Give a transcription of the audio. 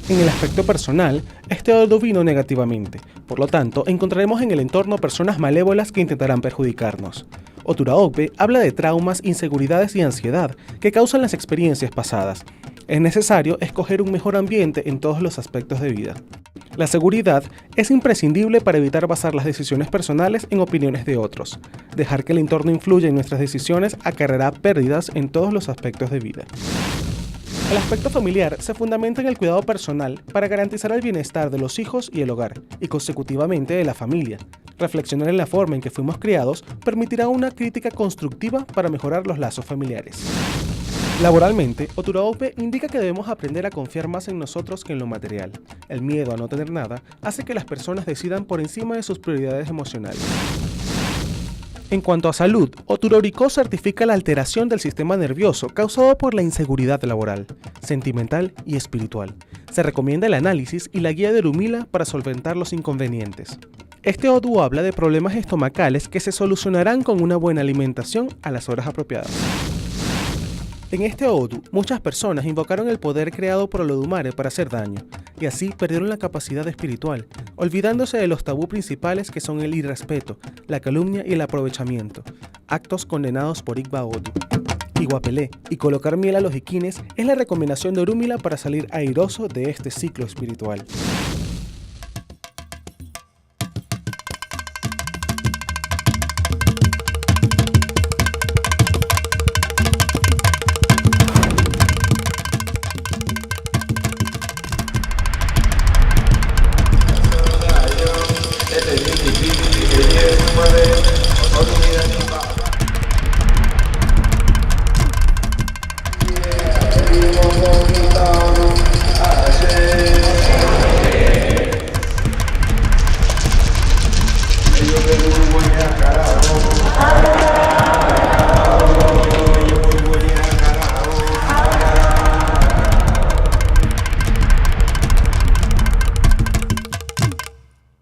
En el aspecto personal, este odu vino negativamente, por lo tanto, encontraremos en el entorno personas malévolas que intentarán perjudicarnos. Oturaokbe habla de traumas, inseguridades y ansiedad que causan las experiencias pasadas. Es necesario escoger un mejor ambiente en todos los aspectos de vida. La seguridad es imprescindible para evitar basar las decisiones personales en opiniones de otros. Dejar que el entorno influya en nuestras decisiones acarreará pérdidas en todos los aspectos de vida. El aspecto familiar se fundamenta en el cuidado personal para garantizar el bienestar de los hijos y el hogar, y consecutivamente de la familia. Reflexionar en la forma en que fuimos criados permitirá una crítica constructiva para mejorar los lazos familiares. Laboralmente, Oturaokbe indica que debemos aprender a confiar más en nosotros que en lo material. El miedo a no tener nada hace que las personas decidan por encima de sus prioridades emocionales. En cuanto a salud, Oturoriko certifica la alteración del sistema nervioso causado por la inseguridad laboral, sentimental y espiritual. Se recomienda el análisis y la guía de Orumila para solventar los inconvenientes. Este odu habla de problemas estomacales que se solucionarán con una buena alimentación a las horas apropiadas. En este odu, muchas personas invocaron el poder creado por Olodumare para hacer daño, y así perdieron la capacidad espiritual, olvidándose de los tabú principales que son el irrespeto, la calumnia y el aprovechamiento, actos condenados por Igba Odu. Iguapelé y colocar miel a los iquines es la recomendación de Orumila para salir airoso de este ciclo espiritual. Ellos de Uruguay, carajo.